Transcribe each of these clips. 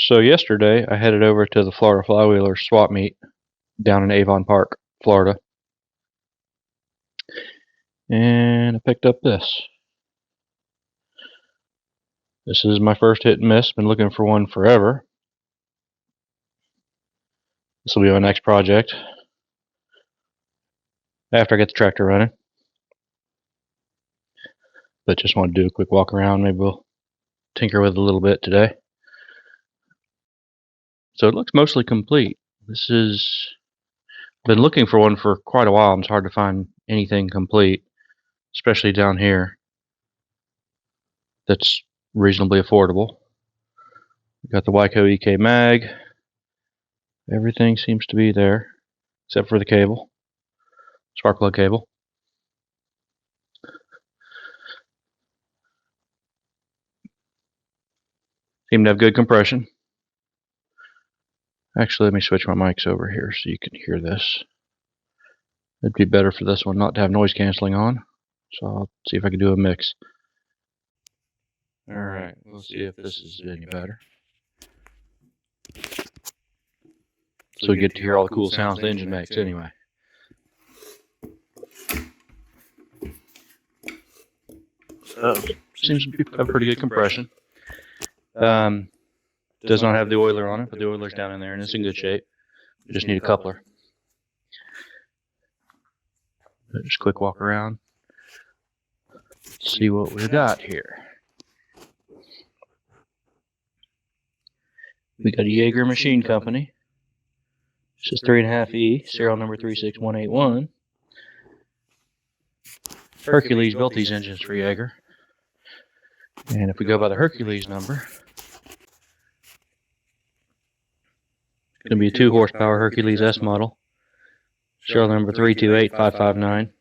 So yesterday I headed over to the Florida Flywheelers swap meet down in Avon Park, Florida. And I picked up this. This is my first hit and miss. Been looking for one forever. This will be my next project after I get the tractor running. But just want to do a quick walk around. Maybe we'll tinker with it a little bit today. So it looks mostly complete. Been looking for one for quite a while, and it's hard to find anything complete, especially down here, that's reasonably affordable. We got the Wyco EK mag. Everything seems to be there, except for the cable, spark plug cable. Seem to have good compression. Actually, let me switch my mics over here so you can hear this. It'd be better for this one not to have noise canceling on. So I'll see if I can do a mix. Alright, we'll see if this is any better. So we get to hear all the cool sounds the engine makes anyway. So, seems to have pretty good compression. Does not have the oiler on it, but the oiler's down in there and it's in good shape. We just need a coupler. Just a quick walk around. See what we've got here. We got a Jaeger Machine Company. This is 3.5E, serial number 36181. Hercules built these engines for Jaeger. And if we go by the Hercules number, it's going to be a 2 horsepower Hercules S model. Serial number 328559.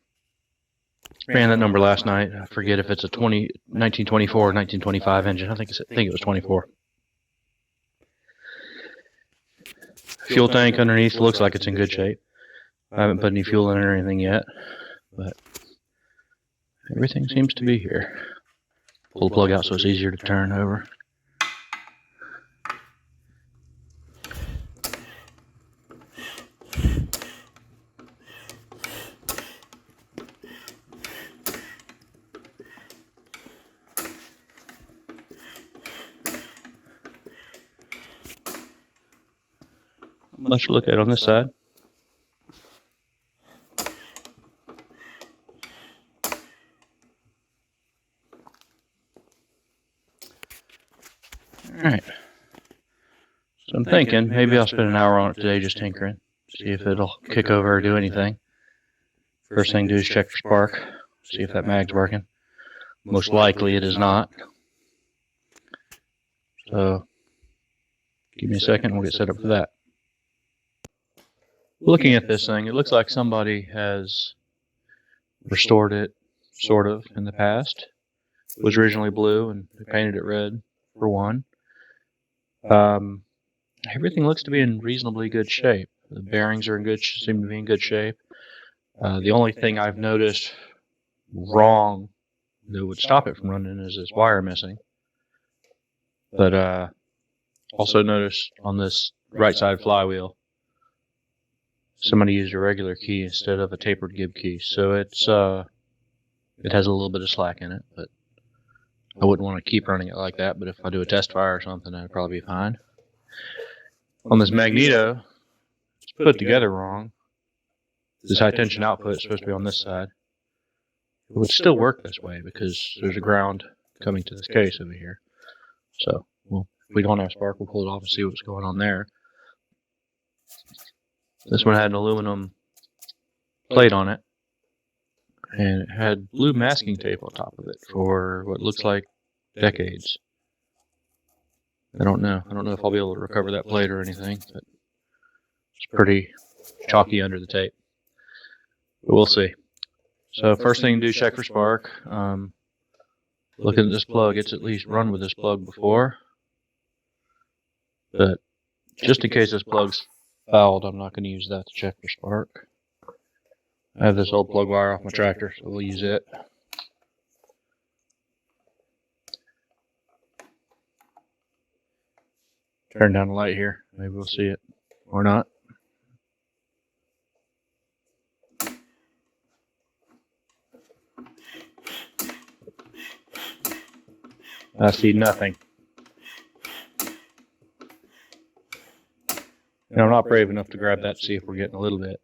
Ran that number last night. I forget if it's a 1924 or 1925 engine. I think it was 24. Fuel tank underneath looks like it's in good shape. I haven't put any fuel in it or anything yet, but everything seems to be here. Pull the plug out so it's easier to turn over. Let's look at it on this side. Alright. So I'm thinking maybe I'll spend an hour on it today just tinkering. See if it'll kick over or do anything. First thing to do is check for spark. See if that mag's working. Most likely it is not. So give me a second and we'll get set up for that. Looking at this thing, it looks like somebody has restored it, sort of, in the past. It was originally blue, and they painted it red, for one. Everything looks to be in reasonably good shape. The bearings are seem to be in good shape. The only thing I've noticed wrong that would stop it from running is this wire missing. But also noticed on this right side flywheel, somebody used a regular key instead of a tapered gib key, so it has a little bit of slack in it, but I wouldn't want to keep running it like that. But if I do a test fire or something, that'd probably be fine. On this magneto, it's put together wrong. This high tension output is supposed to be on this side. It would still work this way because there's a ground coming to this case over here. So, well, if we don't have spark, we'll pull it off and see what's going on there. This one had an aluminum plate on it, and it had blue masking tape on top of it for what looks like decades. I don't know if I'll be able to recover that plate or anything, but it's pretty chalky under the tape. But we'll see. So first thing to do is check for spark. Looking at this plug, it's at least run with this plug before. But just in case this plug's fouled, I'm not going to use that to check for spark. I have this old plug wire off my tractor, so we'll use it. Turn down the light here. Maybe we'll see it or not. I see nothing. And I'm not brave enough to grab that to see if we're getting a little bit.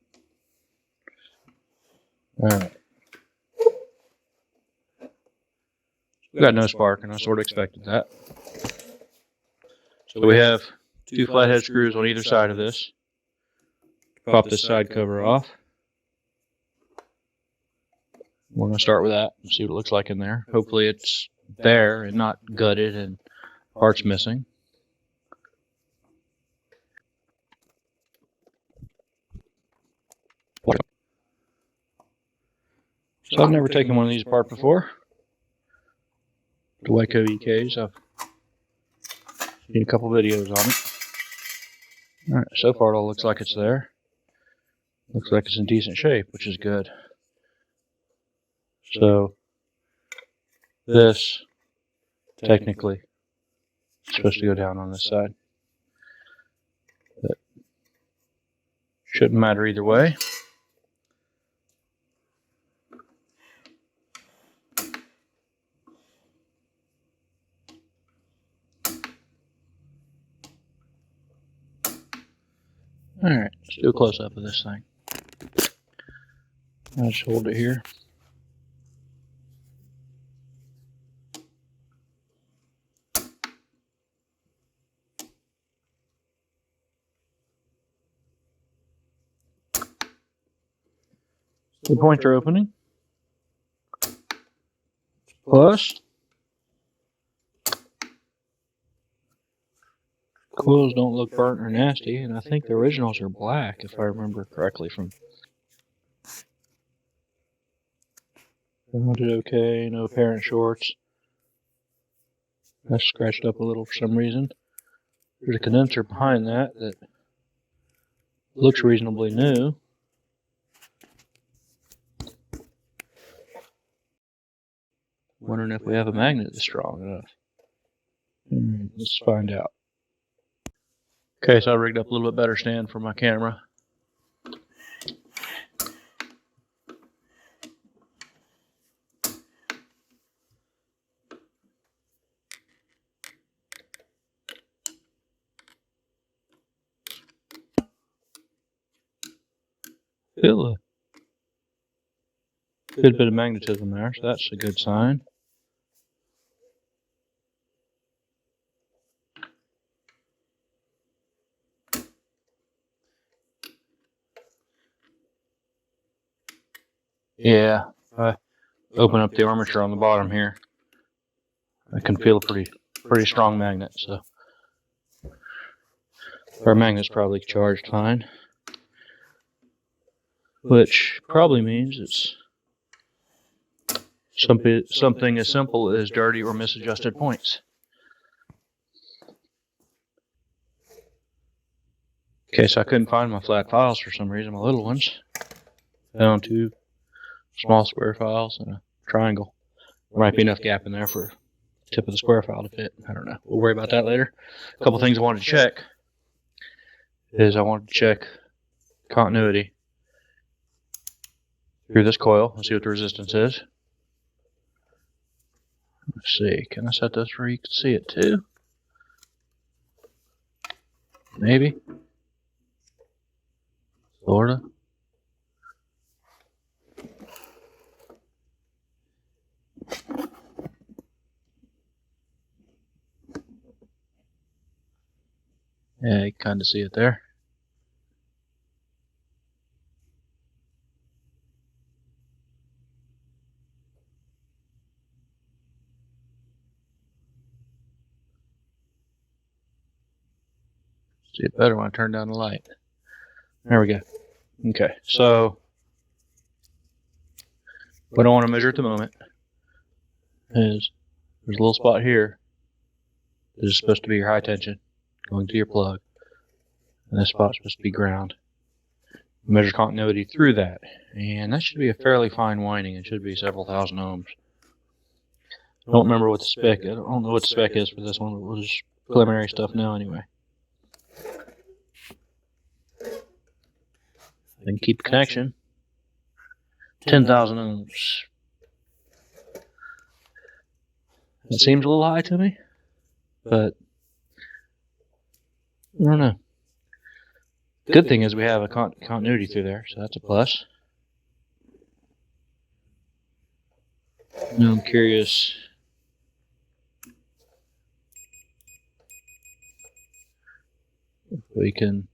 Alright. We got no spark, and I sort of expected that. So we have 2 flathead screws on either side of this. Pop this side cover off. We're going to start with that and see what it looks like in there. Hopefully it's there and not gutted and parts missing. So I've never taken one of these apart before. The Waco EKs, I've seen a couple videos on it. Alright, so far it all looks like it's there. Looks like it's in decent shape, which is good. So, this, technically, is supposed to go down on this side. But shouldn't matter either way. Alright, let's do a close-up of this thing. I'll just hold it here. The pointer opening. Plus, coils don't look burnt or nasty, and I think the originals are black, if I remember correctly. From mounted okay, no apparent shorts. That's scratched up a little for some reason. There's a condenser behind that that looks reasonably new. Wondering if we have a magnet that's strong enough. Let's find out. Okay, so I rigged up a little bit better stand for my camera. Feel a good bit of magnetism there, so that's a good sign. Yeah, if I open up the armature on the bottom here, I can feel a pretty strong magnet. So our magnet's probably charged fine, which probably means it's something as simple as dirty or misadjusted points. Okay, so I couldn't find my flat files for some reason, my little ones. Found 2 small square files and a triangle. There might be enough gap in there for the tip of the square file to fit. I don't know. We'll worry about that later. A couple things I wanted to check is I wanted to check continuity through this coil and see what the resistance is. Let's see. Can I set this where you can see it too? Maybe. Florida. Yeah, you can kind of see it there. See it better when I turn down the light. There we go. Okay, so what I want to measure at the moment is there's a little spot here. This is supposed to be your high tension going to your plug, and this spot's supposed to be ground. Measure continuity through that, and that should be a fairly fine winding. It should be several thousand ohms. I don't remember what the spec is. I don't know what the spec is for this one, but we'll just preliminary stuff now anyway. and keep the connection. 10,000 ohms. That seems a little high to me, but I don't know. Good thing is we have a continuity through there, so that's a plus. Now I'm curious. If we can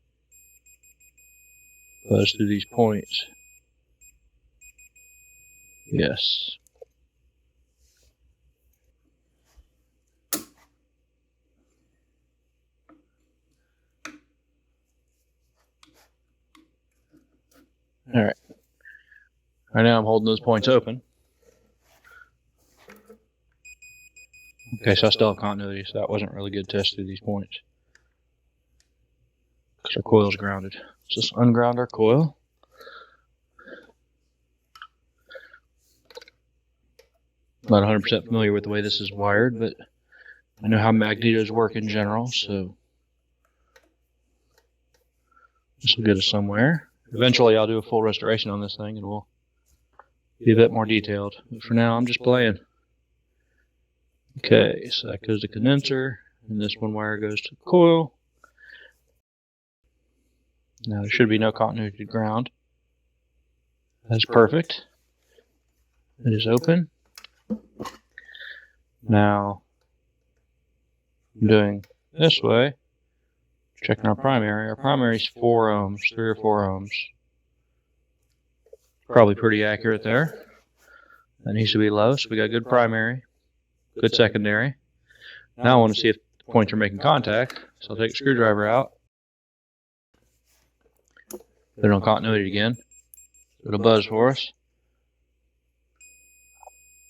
buzz through these points. Yes. All right. Right now I'm holding those points open. Okay, so I still have continuity, so that wasn't a really good test through these points. Because our coil's grounded. Let's just unground our coil. I'm not 100% familiar with the way this is wired, but I know how magnetos work in general, so this will get us somewhere. Eventually I'll do a full restoration on this thing and we'll be a bit more detailed. But for now, I'm just playing. Okay, so that goes to condenser, and this one wire goes to the coil. Now there should be no continuity to ground. That's perfect. It is open. Now, I'm doing this way, checking our primary. Our primary is 4 ohms, 3 or 4 ohms. Probably pretty accurate there. That needs to be low, so we got good primary, good secondary. Now I want to see if the points are making contact, so I'll take a screwdriver out. Put it on continuity again. It'll buzz for us.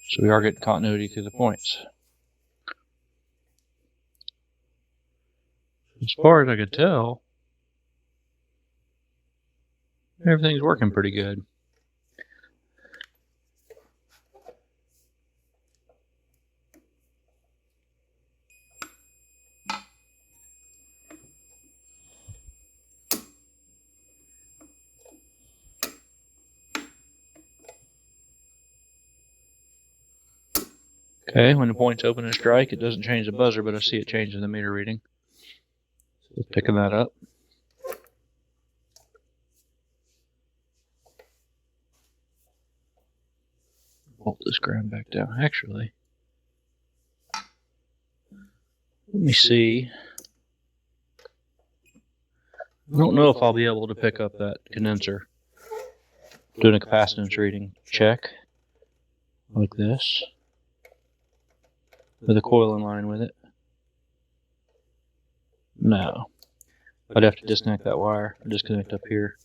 So we are getting continuity through the points. As far as I could tell, everything's working pretty good. Okay, when the point's open and strike, it doesn't change the buzzer, but I see it changing the meter reading. So picking that up. Bolt this ground back down. Actually, let me see. I don't know if I'll be able to pick up that condenser. Doing a capacitance reading check like this, with a coil in line with it. No. I'd have to disconnect that wire, or disconnect up here.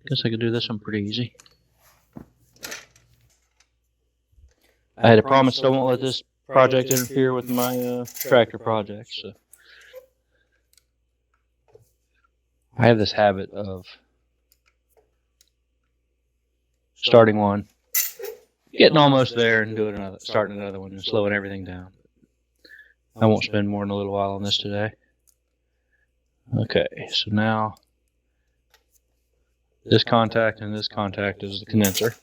Guess I could do this one pretty easy. I had a promise I won't let this project interfere with my tractor project, so. I have this habit of starting one, getting almost there and starting another one and slowing everything down. I won't spend more than a little while on this today. Okay, so now this contact and this contact is the condenser.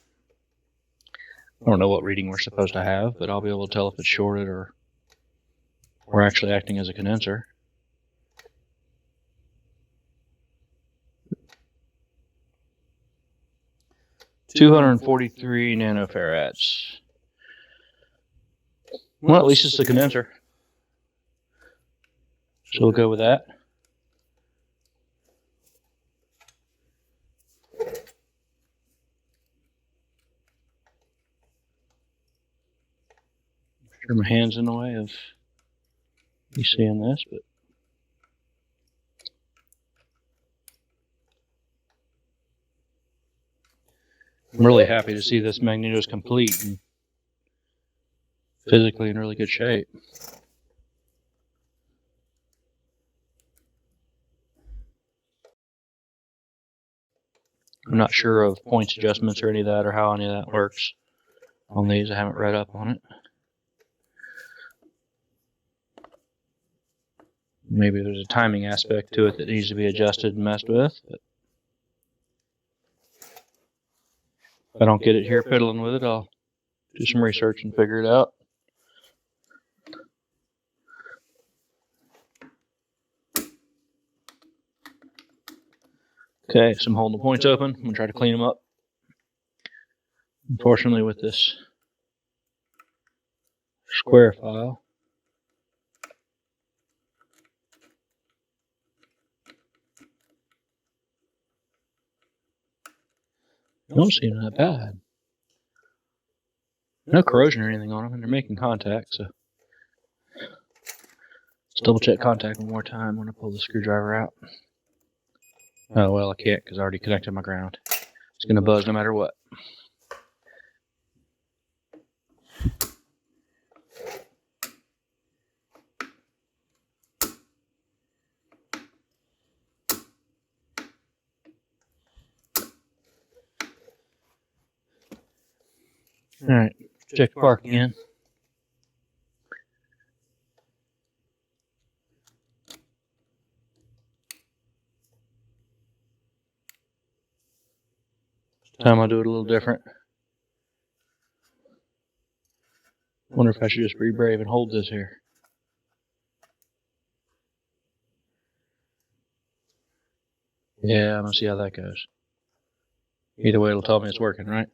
I don't know what reading we're supposed to have, but I'll be able to tell if it's shorted or we're actually acting as a condenser. $243 nanofarads. Well, at least it's the condenser. So we'll go with that. I'm sure my hand's in the way of you seeing this, but I'm really happy to see this magneto is complete and physically in really good shape. I'm not sure of points adjustments or any of that, or how any of that works on these. I haven't read up on it. Maybe there's a timing aspect to it that needs to be adjusted and messed with. But if I don't get it here fiddling with it, I'll do some research and figure it out. Okay, so I'm holding the points open. I'm going to try to clean them up. Unfortunately, with this square file, they don't seem that bad. No corrosion or anything on them, and they're making contact, so let's double check contact one more time when I pull the screwdriver out. Oh, well, I can't because I already connected my ground. It's going to buzz no matter what. Alright, check the spark again. This time I'll do it a little different. Wonder if I should just be brave and hold this here. Yeah, I'm gonna see how that goes. Either way, it'll tell me it's working, right?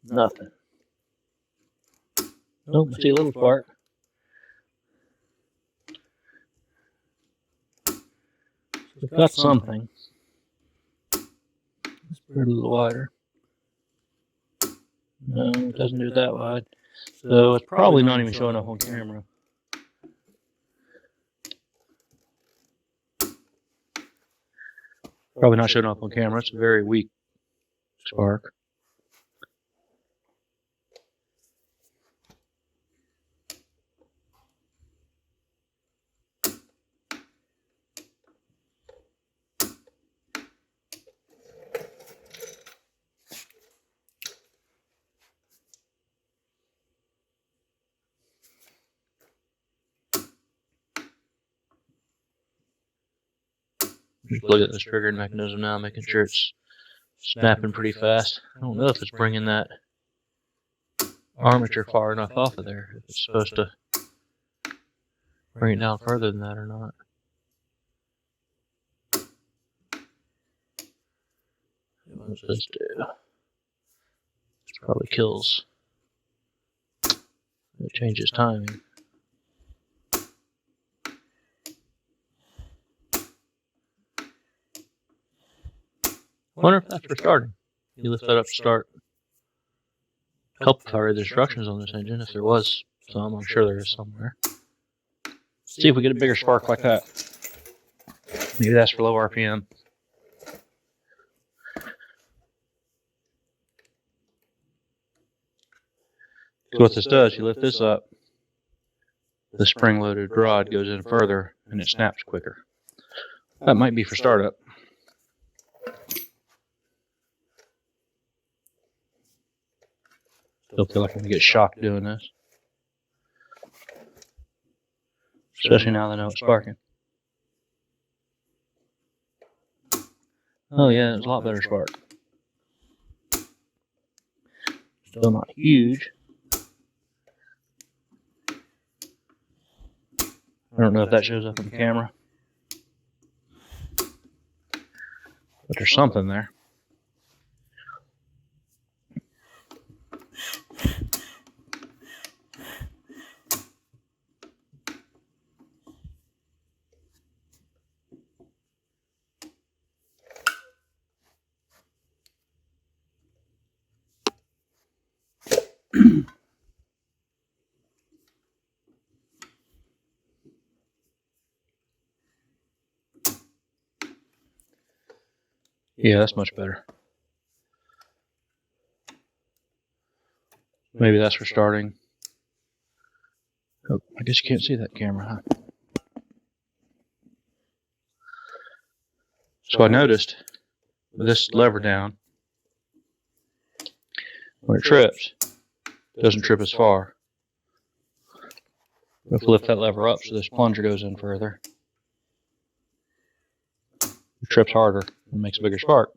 Nothing. Oh, I see a little spark. It's got something. Let's put it a little wider. No, it doesn't do it that wide. So it's probably not even showing up on camera. Probably not showing up on camera. It's a very weak spark. Just look at this triggering mechanism now, making sure it's snapping pretty fast. I don't know if it's bringing that armature far enough off of there. If it's supposed to bring it down further than that or not. What does this do? This probably kills. It changes timing. I wonder if that's for starting. You lift that up to start. Help if I read the instructions on this engine, if there was some. I'm sure there is somewhere. See if we get a bigger spark like that. Maybe that's for low RPM. So what this does, you lift this up, the spring-loaded rod goes in further, and it snaps quicker. That might be for startup. Still feel like I'm going to get shocked doing this. Especially now that I know it's sparking. Oh yeah, it's a lot better spark. Still not huge. I don't know if that shows up on the camera. But there's something there. Yeah, that's much better. Maybe that's for starting. Oh, I guess you can't see that camera, huh? So I noticed with this lever down, when it trips, it doesn't trip as far. If we lift that lever up so this plunger goes in further, it trips harder and makes a bigger spark.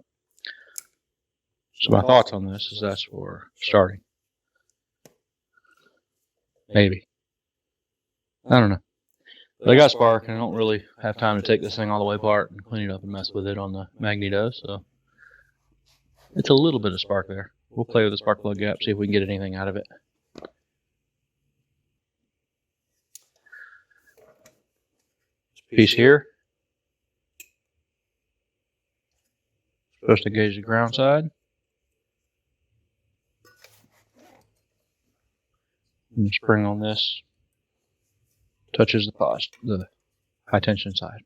So my thoughts on this is that's for starting. Maybe. I don't know. But I got spark, and I don't really have time to take this thing all the way apart and clean it up and mess with it on the magneto, so it's a little bit of spark there. We'll play with the spark plug gap, see if we can get anything out of it. This piece here, supposed to gauge the ground side. And the spring on this touches the high tension side.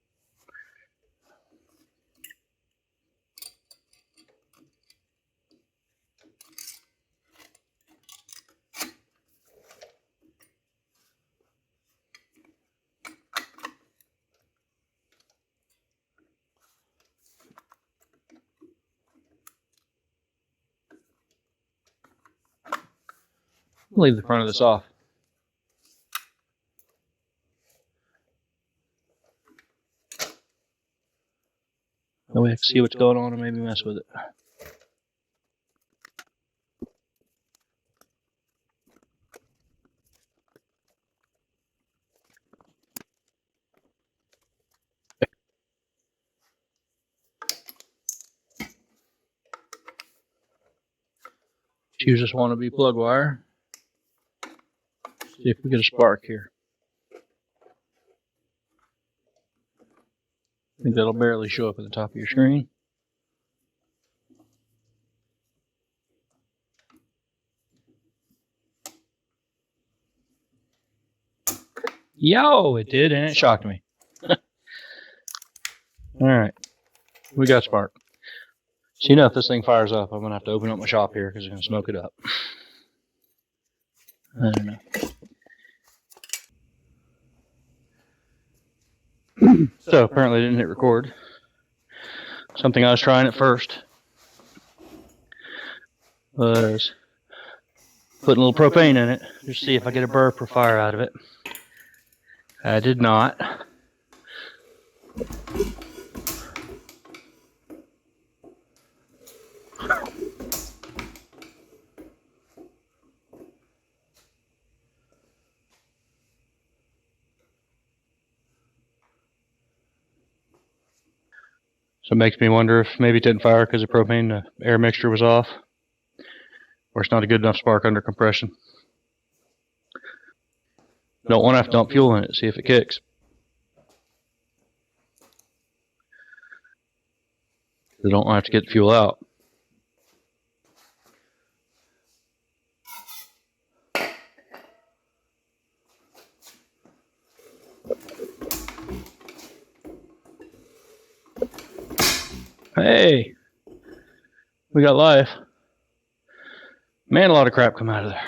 Leave the front of this off. That way I can see what's going on and maybe mess with it. Use this wannabe plug wire. See if we get a spark here. I think that'll barely show up at the top of your screen. Yo, it did, and it shocked me. Alright, we got spark. So you know if this thing fires up, I'm going to have to open up my shop here because it's going to smoke it up. I don't know. So apparently it didn't hit record. Something I was trying at first was putting a little propane in it just to see if I get a burp or fire out of it. I did not. So it makes me wonder if maybe it didn't fire because the propane, the air mixture was off, or it's not a good enough spark under compression. Don't want to have to dump fuel in it, see if it kicks. You don't have to get the fuel out. Hey, we got life. Man, a lot of crap come out of there.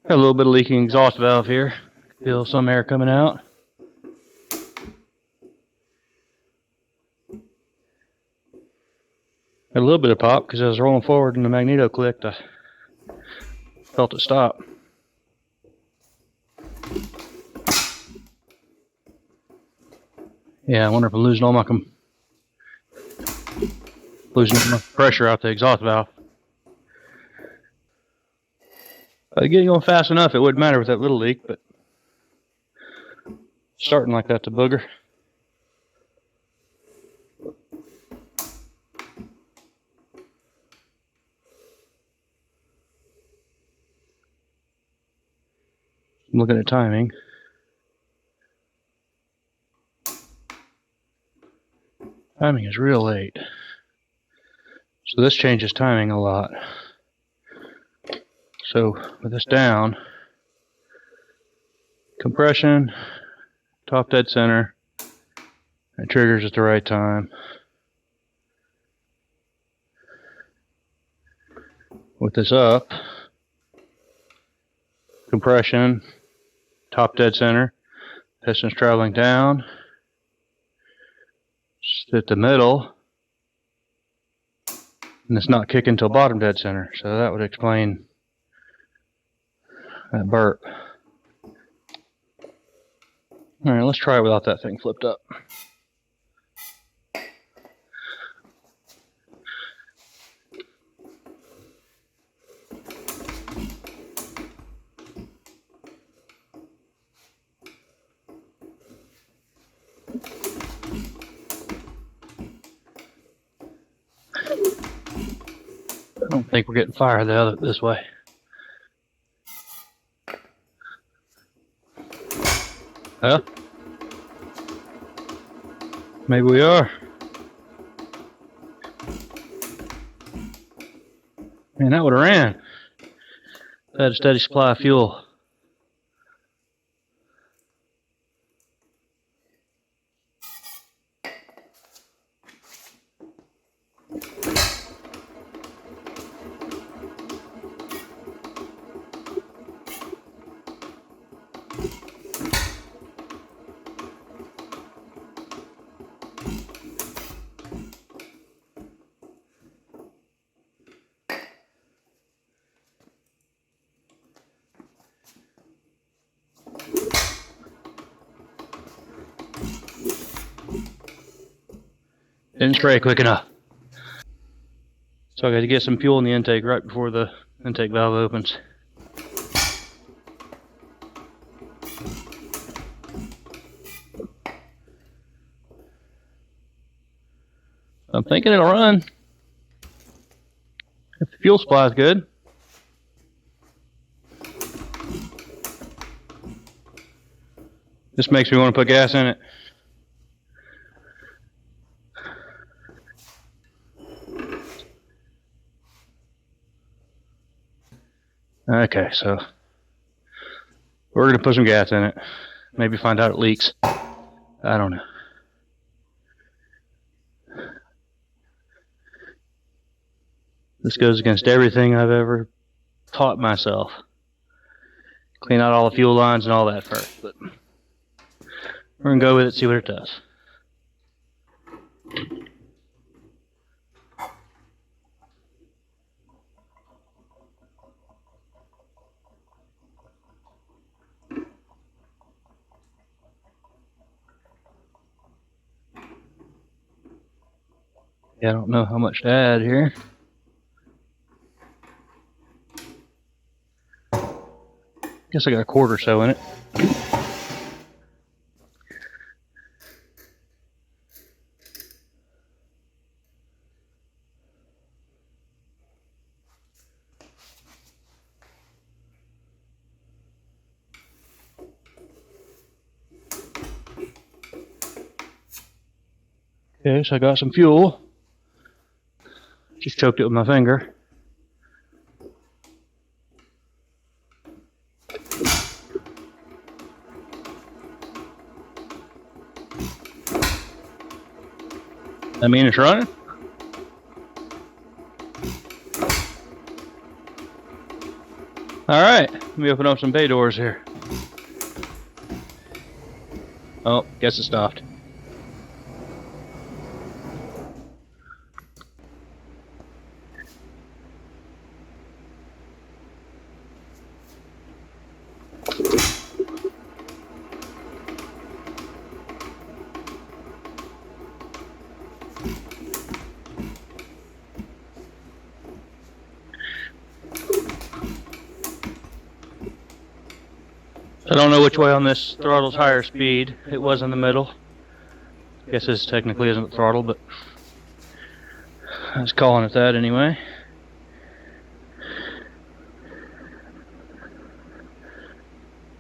Got a little bit of leaking exhaust valve here. Feel some air coming out. Got a little bit of pop because I was rolling forward and the magneto clicked. I felt it stop. Yeah, I wonder if I'm losing all my pressure out the exhaust valve. Getting going fast enough, it wouldn't matter with that little leak, but starting like that's a booger. I'm looking at timing. Timing is real late. So this changes timing a lot. So with this down, compression, top dead center, it triggers at the right time. With this up, compression, top dead center, piston's traveling down, hit the middle, and it's not kicking till bottom dead center. So that would explain that burp. Alright, let's try it without that thing flipped up. I don't think we're getting fire this way. Huh? Maybe we are. Man, that would have ran. Had a steady supply of fuel. Didn't spray quick enough. So I got to get some fuel in the intake right before the intake valve opens. I'm thinking it'll run. If the fuel supply is good. This makes me want to put gas in it. Okay, so we're going to put some gas in it. Maybe find out it leaks. I don't know. This goes against everything I've ever taught myself. Clean out all the fuel lines and all that first, but we're going to go with it, see what it does. Yeah, I don't know how much to add here. Guess I got a quart or so in it. Okay, so I got some fuel. Just choked it with my finger. I mean, it's running. All right, let me open up some bay doors here. Oh, guess it stopped. I don't know which way on this throttle's higher speed. It was in the middle. Guess this technically isn't the throttle, but I was calling it that anyway.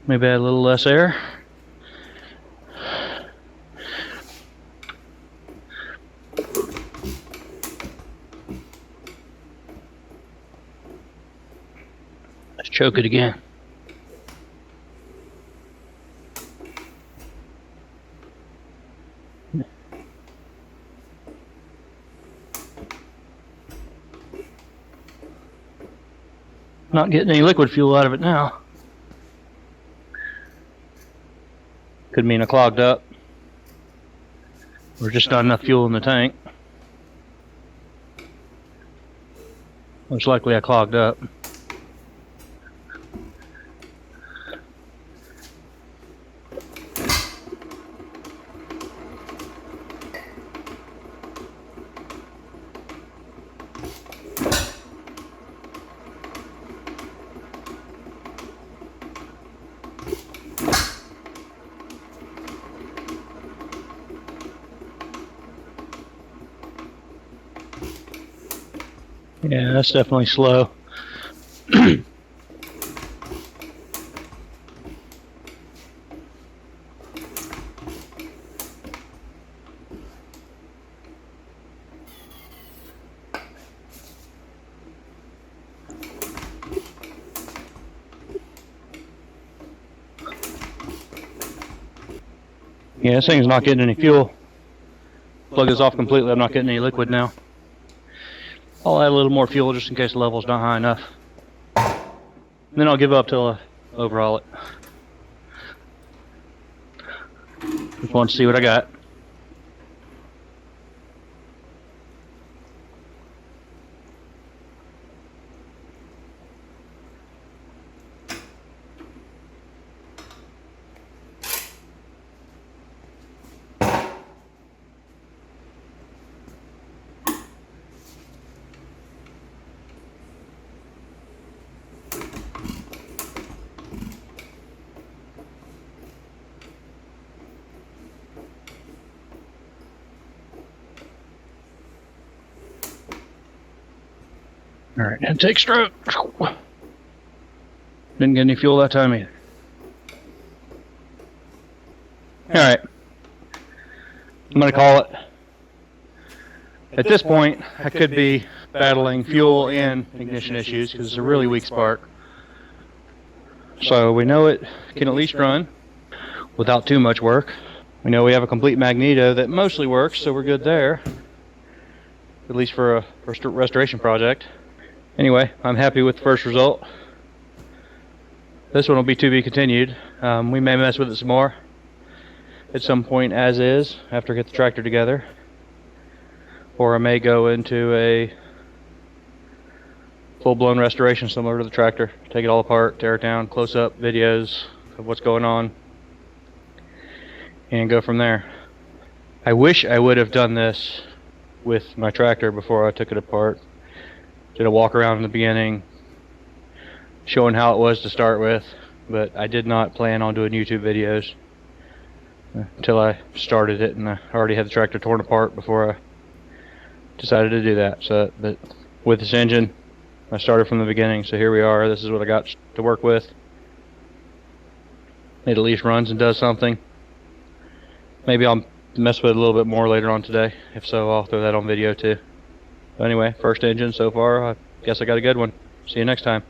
Maybe add a little less air. Let's choke it again. Not getting any liquid fuel out of it now. Could mean I clogged up, or just not enough fuel in the tank. Most likely I clogged up. Yeah, that's definitely slow. Yeah, this thing's not getting any fuel. Plug this off completely, I'm not getting any liquid now. I'll add a little more fuel just in case the level's not high enough. And then I'll give up till I overhaul it. Just want to see what I got. Alright, intake stroke. Didn't get any fuel that time either. Alright. I'm going to call it. At this point, I could be battling fuel and ignition issues because it's a really weak spark. So we know it can at least run without too much work. We know we have a complete magneto that mostly works, so we're good there. At least for a restoration project. Anyway, I'm happy with the first result. This one will be to be continued. We may mess with it some more at some point as is, after I get the tractor together. Or I may go into a full-blown restoration similar to the tractor. Take it all apart, tear it down, close-up videos of what's going on, and go from there. I wish I would have done this with my tractor before I took it apart. Did a walk around in the beginning, showing how it was to start with, but I did not plan on doing YouTube videos until I started it, and I already had the tractor torn apart before I decided to do that. So, but with this engine, I started from the beginning, so here we are. This is what I got to work with. It at least runs and does something. Maybe I'll mess with it a little bit more later on today. If so, I'll throw that on video too. But anyway, first engine so far, I guess I got a good one. See you next time.